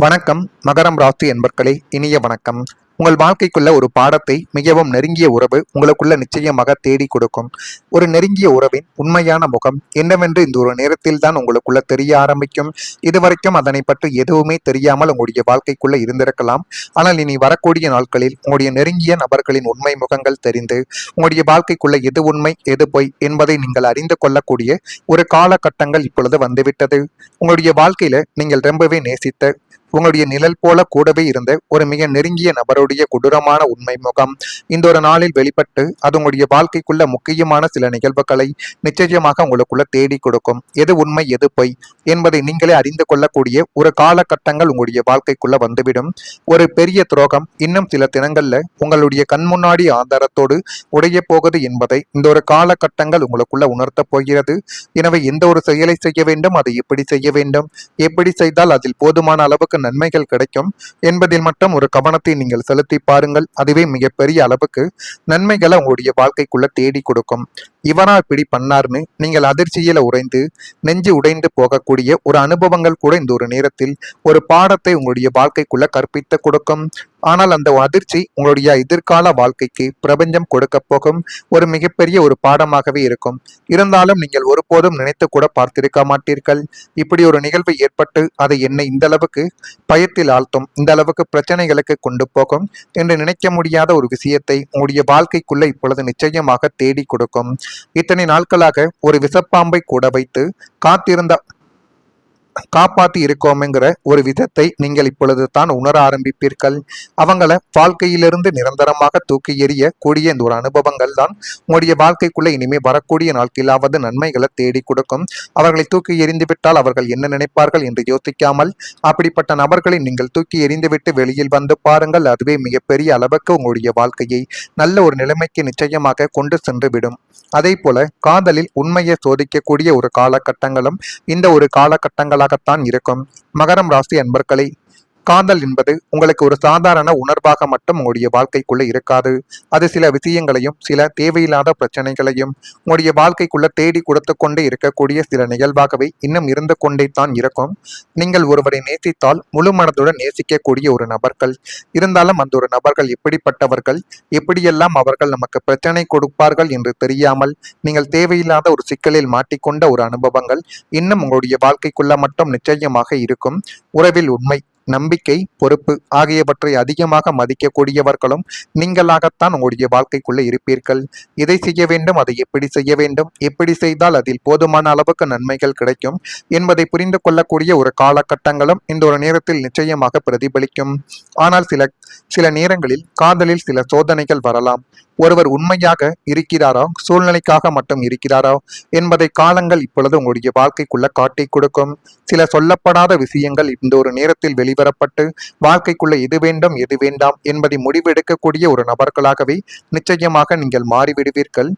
வணக்கம். மகரம் ராசி என்பர்களே, இனிய வணக்கம். உங்கள் வாழ்க்கைக்குள்ள ஒரு பாடத்தை மிகவும் நெருங்கிய உறவு உங்களுக்குள்ள நிச்சயமாக தேடி கொடுக்கும். ஒரு நெருங்கிய உறவின் உண்மையான முகம் என்னவென்று இந்த ஒரு நேரத்தில் தான் உங்களுக்குள்ள தெரிய ஆரம்பிக்கும். இதுவரைக்கும் அதனை பற்றி எதுவுமே தெரியாமல் உங்களுடைய வாழ்க்கைக்குள்ள இருந்திருக்கலாம். ஆனால் இனி வரக்கூடிய நாட்களில் உங்களுடைய நெருங்கிய நபர்களின் உண்மை முகங்கள் தெரிந்து உங்களுடைய வாழ்க்கைக்குள்ள எது உண்மை எது பொய் என்பதை நீங்கள் அறிந்து கொள்ளக்கூடிய ஒரு காலகட்டங்கள் இப்பொழுது வந்துவிட்டது. உங்களுடைய வாழ்க்கையில நீங்கள் ரொம்பவே நேசித்த உங்களுடைய நிழல் போல கூடவே இருந்த ஒரு மிக நெருங்கிய நபருடைய கொடூரமான உண்மை முகம் இந்த ஒரு நாளில் வெளிப்பட்டு அது உங்களுடைய வாழ்க்கைக்குள்ள முக்கியமான சில நிகழ்வுகளை நிச்சயமாக உங்களுக்குள்ள தேடி கொடுக்கும். எது உண்மை எது பொய் என்பதை நீங்களே அறிந்து கொள்ளக்கூடிய ஒரு காலகட்டங்கள் உங்களுடைய வாழ்க்கைக்குள்ள வந்துவிடும். ஒரு பெரிய துரோகம் இன்னும் சில தினங்கள்ல உங்களுடைய கண் முன்னாடி ஆதாரத்தோடு உடைய போகுது என்பதை இந்த ஒரு காலகட்டங்கள் உங்களுக்குள்ள உணர்த்த போகிறது. எனவே எந்த ஒரு செயலை செய்ய வேண்டும், அதை எப்படி செய்ய வேண்டும், எப்படி செய்தால் அதில் போதுமான அளவுக்கு நன்மைகள் கிடைக்கும் என்பதில் மட்டும் ஒரு கவனத்தை நீங்கள் செலுத்தி பாருங்கள். அதுவே மிகப்பெரிய அளவுக்கு நன்மைகளை உங்களுடைய வாழ்க்கைக்குள்ள தேடி கொடுக்கும். இவனா இப்படி பண்ணார்னு நீங்கள் அதிர்ச்சியில உறைந்து நெஞ்சு உடைந்து போகக்கூடிய ஒரு அனுபவங்கள் கூட இந்த ஒரு நேரத்தில் ஒரு பாடத்தை உங்களுடைய வாழ்க்கைக்குள்ள கற்பித்து கொடுக்கும். ஆனால் அந்த அதிர்ச்சி உங்களுடைய எதிர்கால வாழ்க்கைக்கு பிரபஞ்சம் கொடுக்க போகும் ஒரு மிகப்பெரிய ஒரு பாடமாகவே இருக்கும். இருந்தாலும் நீங்கள் ஒருபோதும் நினைத்து கூட பார்த்திருக்க மாட்டீர்கள். இப்படி ஒரு நிகழ்வு ஏற்பட்டு அதை என்னை இந்த அளவுக்கு பயத்தில் ஆழ்த்தும், இந்த அளவுக்கு பிரச்சனைகளுக்கு கொண்டு போகும் என்று நினைக்க முடியாத ஒரு விஷயத்தை உங்களுடைய வாழ்க்கைக்குள்ள இப்பொழுது நிச்சயமாக தேடி கொடுக்கும். இத்தனை நாட்களாக ஒரு விஷப்பாம்பை கூட வைத்து காத்திருந்த காப்பாத்தி இருக்கோம்ங்கிற ஒரு விதத்தை நீங்கள் இப்பொழுது தான் உணர ஆரம்பிப்பீர்கள். அவங்கள வாழ்க்கையிலிருந்து நிரந்தரமாக தூக்கி எறிய கூடிய இந்த ஒரு அனுபவங்கள் தான் உங்களுடைய வாழ்க்கைக்குள்ள இனிமே வரக்கூடிய நாட்களாவது நன்மைகளை தேடி கொடுக்கும். அவர்களை தூக்கி எறிந்து விட்டால் அவர்கள் என்ன நினைப்பார்கள் என்று யோசிக்காமல் அப்படிப்பட்ட நபர்களை நீங்கள் தூக்கி எறிந்துவிட்டு வெளியில் வந்து பாருங்கள். அதுவே மிகப்பெரிய அளவுக்கு உங்களுடைய வாழ்க்கையை நல்ல ஒரு நிலைமைக்கு நிச்சயமாக கொண்டு சென்று விடும். அதே போல காதலில் உண்மையை சோதிக்கக்கூடிய ஒரு காலகட்டங்களும் இந்த ஒரு காலகட்டங்களாகத்தான் இருக்கும். மகரம் ராசி அன்பர்களை, காதல் என்பது உங்களுக்கு ஒரு சாதாரண உணர்வாக மட்டும் உங்களுடைய வாழ்க்கைக்குள்ள இருக்காது. அது சில விஷயங்களையும் சில தேவையில்லாத பிரச்சனைகளையும் உங்களுடைய வாழ்க்கைக்குள்ள தேடி கொடுத்து கொண்டே இருக்கக்கூடிய சில நிகழ்வாகவே இன்னும் இருந்து கொண்டே தான் இருக்கும். நீங்கள் ஒருவரை நேசித்தால் முழு மனதுடன் நேசிக்கக்கூடிய ஒரு நபர்கள் இருந்தாலும் அந்த ஒரு நபர்கள் எப்படிப்பட்டவர்கள், எப்படியெல்லாம் அவர்கள் நமக்கு பிரச்சனை கொடுப்பார்கள் என்று தெரியாமல் நீங்கள் தேவையில்லாத ஒரு சிக்கலில் மாட்டிக்கொண்ட ஒரு அனுபவங்கள் இன்னும் உங்களுடைய வாழ்க்கைக்குள்ள மட்டும் நிச்சயமாக இருக்கும். உறவில் உண்மை, நம்பிக்கை, பொறுப்பு ஆகியவற்றை அதிகமாக மதிக்கக்கூடியவர்களும் நீங்களாகத்தான் உங்களுடைய வாழ்க்கைக்குள்ள இருப்பீர்கள். இதை செய்ய வேண்டும், அதை எப்படி செய்ய வேண்டும், எப்படி செய்தால் அதில் போதுமான அளவுக்கு நன்மைகள் கிடைக்கும் என்பதை புரிந்து கொள்ளக்கூடிய ஒரு காலகட்டங்களும் இந்த ஒரு நேரத்தில் நிச்சயமாக பிரதிபலிக்கும். ஆனால் சில நேரங்களில் காதலில் சில சோதனைகள் வரலாம். ஒருவர் உண்மையாக இருக்கிறாரா, சூழ்நிலைக்காக மட்டும் இருக்கிறாரா என்பதை காலங்கள் இப்பொழுது உங்களுடைய வாழ்க்கைக்குள்ள காட்டி கொடுக்கும். சில சொல்லப்படாத விஷயங்கள் இந்த ஒரு நேரத்தில் வெளிவரப்பட்டு வாழ்க்கைக்குள்ள எது வேண்டும் எது வேண்டாம் என்பதை முடிவெடுக்கக்கூடிய ஒரு நபர்களாகவே நிச்சயமாக நீங்கள் மாறிவிடுவீர்கள்.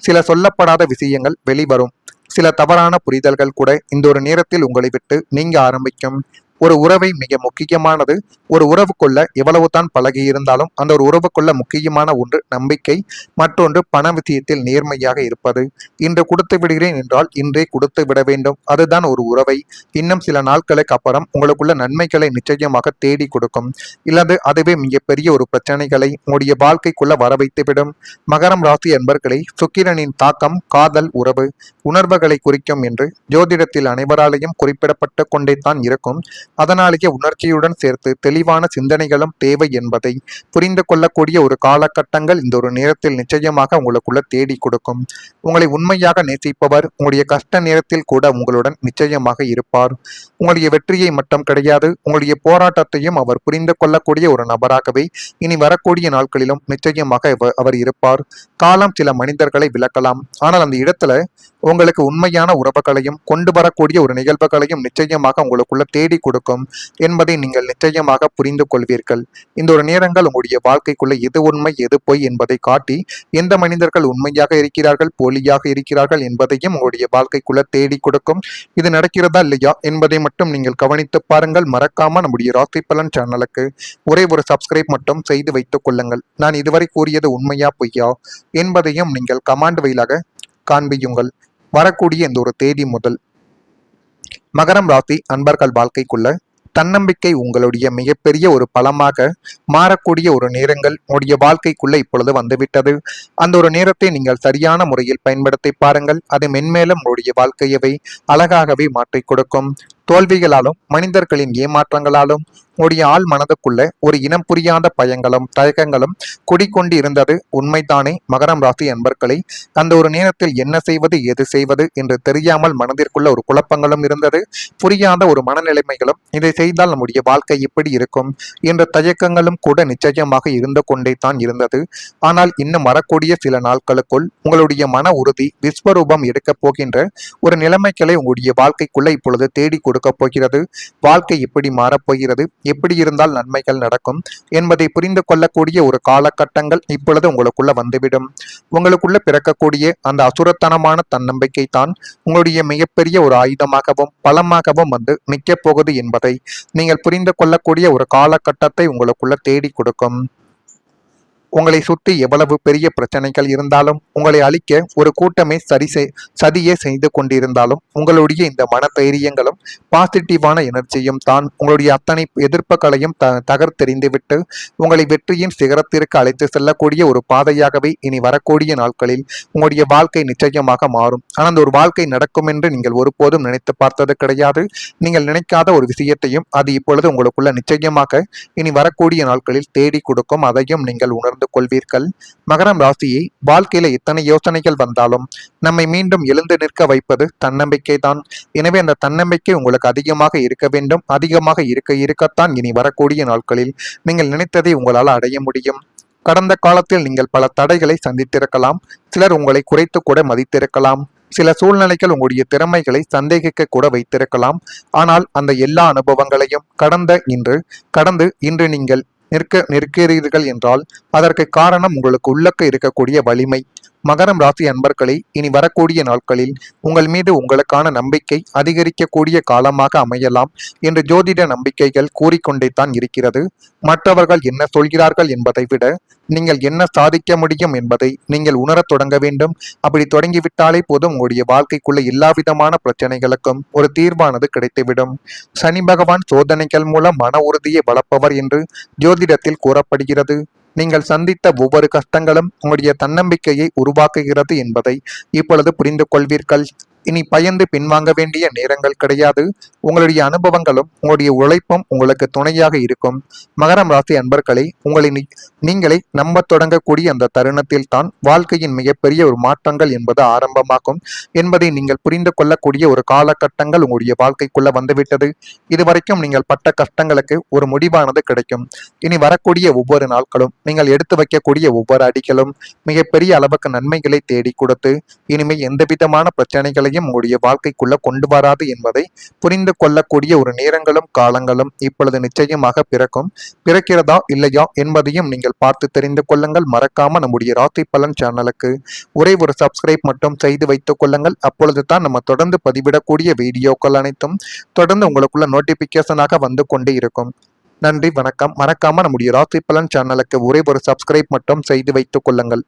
சில சொல்லப்படாத விஷயங்கள் வெளிவரும். சில தவறான புரிதல்கள் கூட இந்த ஒரு நேரத்தில் உங்களை விட்டு நீங்க ஆரம்பிக்கும். ஒரு உறவை மிக முக்கியமானது. ஒரு உறவுக்குள்ள எவ்வளவு தான் பழகி இருந்தாலும் அந்த ஒரு உறவுக்குள்ள முக்கியமான ஒன்று நம்பிக்கை, மற்றொன்று பண விஷயத்தில் நேர்மையாக இருப்பது. இன்று கொடுத்து விடுகிறேன் என்றால் இன்றே கொடுத்து விட வேண்டும். அதுதான் ஒரு உறவை இன்னும் சில நாட்களுக்கு அப்புறம் உங்களுக்குள்ள நன்மைகளை நிச்சயமாக தேடி கொடுக்கும். இல்லது அதுவே மிகப்பெரிய ஒரு பிரச்சனைகளை உங்களுடைய வாழ்க்கைக்குள்ள வர வைத்துவிடும். மகரம் ராசி என்பர்களை, சுக்கிரனின் தாக்கம் காதல் உறவு உணர்வுகளை குறிக்கும் என்று ஜோதிடத்தில் அனைவராலையும் குறிப்பிடப்பட்டு கொண்டே தான் இருக்கும். அதனாலேயே உணர்ச்சியுடன் சேர்த்து தெளிவான சிந்தனைகளும் தேவை என்பதை புரிந்து கொள்ளக்கூடிய ஒரு காலகட்டங்கள் இந்த ஒரு நேரத்தில் நிச்சயமாக உங்களுக்குள்ள தேடி கொடுக்கும். உங்களை உண்மையாக நேசிப்பவர் உங்களுடைய கஷ்ட நேரத்தில் கூட உங்களுடன் நிச்சயமாக இருப்பார். உங்களுடைய வெற்றியை மட்டும் கிடையாது, உங்களுடைய போராட்டத்தையும் அவர் புரிந்து கொள்ளக்கூடிய ஒரு நபராகவே இனி வரக்கூடிய நாட்களிலும் நிச்சயமாக அவர் இருப்பார். காலம் சில மனிதர்களை விளக்கலாம், ஆனால் அந்த இடத்துல உங்களுக்கு உண்மையான உறவுகளையும் கொண்டு வரக்கூடிய ஒரு நிகழ்வுகளையும் நிச்சயமாக உங்களுக்குள்ள தேடி கொடுக்கும் என்பதை நீங்கள் நிச்சயமாக புரிந்து கொள்வீர்கள். இந்த ஒரு நேரங்கள் உங்களுடைய வாழ்க்கைக்குள்ள எது உண்மை எது பொய் என்பதை காட்டி எந்த மனிதர்கள் உண்மையாக இருக்கிறார்கள் போலியாக இருக்கிறார்கள் என்பதையும் உங்களுடைய வாழ்க்கைக்குள்ள தேடி கொடுக்கும். இது நடக்கிறதா இல்லையா என்பதை மட்டும் நீங்கள் கவனித்து பாருங்கள். மறக்காம நம்முடைய ராசி பலன் சேனலுக்கு ஒரே ஒரு சப்ஸ்கிரைப் மட்டும் செய்து வைத்துக் கொள்ளுங்கள். நான் இதுவரை கூறியது உண்மையா பொய்யா என்பதையும் நீங்கள் கமாண்ட் வழியாக காண்பியுங்கள். வரக்கூடிய இந்த ஒரு தேதி முதல் மகரம் ராசி அன்பர்கள் வாழ்க்கைக்குள்ள தன்னம்பிக்கை உங்களுடைய மிகப்பெரிய ஒரு பலமாக மாறக்கூடிய ஒரு நேரங்கள் உங்களுடைய வாழ்க்கைக்குள்ள இப்பொழுது வந்துவிட்டது. அந்த ஒரு நேரத்தை நீங்கள் சரியான முறையில் பயன்படுத்தி பாருங்கள். அது மென்மேலும் உங்களுடைய வாழ்க்கையவை அழகாகவே மாற்றிக் கொடுக்கும். தோல்விகளாலும் மனிதர்களின் ஏமாற்றங்களாலும் உங்களுடைய ஆள் மனதுக்குள்ள ஒரு இனம் புரியாத பயங்களும் தயக்கங்களும் குடிக்கொண்டு இருந்தது உண்மைதானே மகரம் ராசி அன்பர்களை? அந்த ஒரு நேரத்தில் என்ன செய்வது எது செய்வது என்று தெரியாமல் மனதிற்குள்ள ஒரு குழப்பங்களும் இருந்தது, புரியாத ஒரு மனநிலைமைகளும், இதை செய்தால் நம்முடைய வாழ்க்கை இப்படி இருக்கும் என்ற தயக்கங்களும் கூட நிச்சயமாக இருந்து கொண்டே தான் இருந்தது. ஆனால் இன்னும் வரக்கூடிய சில நாட்களுக்குள் உங்களுடைய மன உறுதி விஸ்வரூபம் எடுக்கப் போகின்ற ஒரு நிலைமைகளை உங்களுடைய வாழ்க்கைக்குள்ள இப்பொழுது தேடி கொடுக்க போகிறது. வாழ்க்கை எப்படி மாறப்போகிறது, எப்படி இருந்தால் நன்மைகள் நடக்கும் என்பதை புரிந்து கொள்ளக்கூடிய ஒரு காலகட்டங்கள் இப்பொழுது உங்களுக்குள்ள வந்துவிடும். உங்களுக்குள்ள பிறக்கக்கூடிய அந்த அசுரத்தனமான தன்னம்பிக்கை தான் உங்களுடைய மிகப்பெரிய ஒரு ஆயுதமாகவும் பலமாகவும் வந்து நிற்கப் போகுது என்பதை நீங்கள் புரிந்து கொள்ளக்கூடிய ஒரு காலகட்டத்தை உங்களுக்குள்ள தேடி கொடுக்கும். உங்களை சுற்றி எவ்வளவு பெரிய பிரச்சனைகள் இருந்தாலும் உங்களை அழிக்க ஒரு கூட்டமே சதியே செய்து கொண்டிருந்தாலும் உங்களுடைய இந்த மன தைரியங்களும் பாசிட்டிவான எனர்ஜியும் தான் உங்களுடைய அத்தனை எதிர்ப்புகளையும் தகர்த்தெறிந்துவிட்டு உங்களை வெற்றியின் சிகரத்திற்கு அழைத்து செல்லக்கூடிய ஒரு பாதையாகவே இனி வரக்கூடிய நாட்களில் உங்களுடைய வாழ்க்கை நிச்சயமாக மாறும். ஆனால் அந்த ஒரு வாழ்க்கை நடக்கும் என்று நீங்கள் ஒருபோதும் நினைத்து பார்த்தது கிடையாது. நீங்கள் நினைக்காத ஒரு விஷயத்தையும் அது இப்பொழுது உங்களுக்குள்ள நிச்சயமாக இனி வரக்கூடிய நாட்களில் தேடி கொடுக்கும். அதையும் நீங்கள் உணர்ந்து கொள்வீர்கள். மகரம் ராசியை வாழ்க்கையில எத்தனை யோசனைகள் வந்தாலும் நம்மை மீண்டும் எழுந்து நிற்க வைப்பது தன்னம்பிக்கை தான். எனவே அந்த தன்னம்பிக்கை உங்களுக்கு அதிகமாக இருக்க வேண்டும். அதிகமாக இருக்கத்தான் இனி வரக்கூடிய நாட்களில் நீங்கள் நினைத்ததை உங்களால் அடைய முடியும். கடந்த காலத்தில் நீங்கள் பல தடைகளை சந்தித்திருக்கலாம். சிலர் உங்களை குறைத்து கூட மதித்திருக்கலாம். சில சூழ்நிலைகள் உங்களுடைய திறமைகளை சந்தேகிக்க கூட வைத்திருக்கலாம். ஆனால் அந்த எல்லா அனுபவங்களையும் கடந்து இன்று நீங்கள் நிற்கிறீர்கள் என்றால் அதற்கு காரணம் உங்களுக்கு உள்ளக்க இருக்கக்கூடிய வலிமை. மகரம் ராசி அன்பர்களை இனி வரக்கூடிய நாட்களில் உங்கள் மீது உங்களுக்கான நம்பிக்கை அதிகரிக்கக்கூடிய காலமாக அமையலாம் என்று ஜோதிட நம்பிக்கைகள் கூறிக்கொண்டே தான் இருக்கிறது. மற்றவர்கள் என்ன சொல்கிறார்கள் என்பதை விட நீங்கள் என்ன சாதிக்க முடியும் என்பதை நீங்கள் உணரத் தொடங்க வேண்டும். அப்படி தொடங்கிவிட்டாலே போதும் உங்களுடைய வாழ்க்கைக்குள்ள எல்லா விதமான பிரச்சனைகளுக்கும் ஒரு தீர்வானது கிடைத்துவிடும். சனி பகவான் சோதனைகள் மூலம் மன உறுதியை வளர்ப்பவர் என்று ஜோதிடத்தில் கூறப்படுகிறது. நீங்கள் சந்தித்த ஒவ்வொரு கஷ்டங்களும் உங்களுடைய தன்னம்பிக்கையை உருவாக்குகிறது என்பதை இப்பொழுது புரிந்து கொள்வீர்கள். இனி பயந்து பின்வாங்க வேண்டிய நேரங்கள் கிடையாது. உங்களுடைய அனுபவங்களும் உங்களுடைய உழைப்பும் உங்களுக்கு துணையாக இருக்கும். மகரம் ராசி அன்பர்களை நீங்களே நம்ப தொடங்கக்கூடிய அந்த தருணத்தில் தான் வாழ்க்கையின் மிகப்பெரிய ஒரு மாற்றங்கள் என்பது ஆரம்பமாகும் என்பதை நீங்கள் புரிந்து கொள்ளக்கூடிய ஒரு காலகட்டங்கள் உங்களுடைய வாழ்க்கைக்குள்ள வந்துவிட்டது. இதுவரைக்கும் நீங்கள் பட்ட கஷ்டங்களுக்கு ஒரு முடிவானது கிடைக்கும். இனி வரக்கூடிய ஒவ்வொரு நாட்களும் நீங்கள் எடுத்து வைக்கக்கூடிய ஒவ்வொரு அடிகளும் மிகப்பெரிய அளவுக்கு நன்மைகளை தேடி கொடுத்து இனிமேல் எந்த விதமான பிரச்சனைகளையும் உங்களுடைய வாழ்க்கைக்குள்ள கொண்டு வராது என்பதை புரிந்து கொள்ளக்கூடிய ஒரு நேரங்களும் காலங்களும் இப்பொழுது நிச்சயமாக பிறக்கிறதா இல்லையா என்பதையும் நீங்கள் பார்த்து தெரிந்து கொள்ளுங்கள். மறக்காம நம்முடைய ராசி பலன் சேனலுக்கு ஒரே ஒரு சப்ஸ்கிரைப் மட்டும் செய்து வைத்துக் கொள்ளுங்கள். அப்பொழுது தான் நம்ம தொடர்ந்து பதிவிடக்கூடிய வீடியோக்கள் அனைத்தும் தொடர்ந்து உங்களுக்குள்ள நோட்டிபிகேஷனாக வந்து கொண்டே இருக்கும். நன்றி, வணக்கம். மறக்காம நம்முடைய ராசி பலன் சேனலுக்கு ஒரே ஒரு சப்ஸ்கிரைப் மட்டும் செய்து வைத்துக் கொள்ளுங்கள்.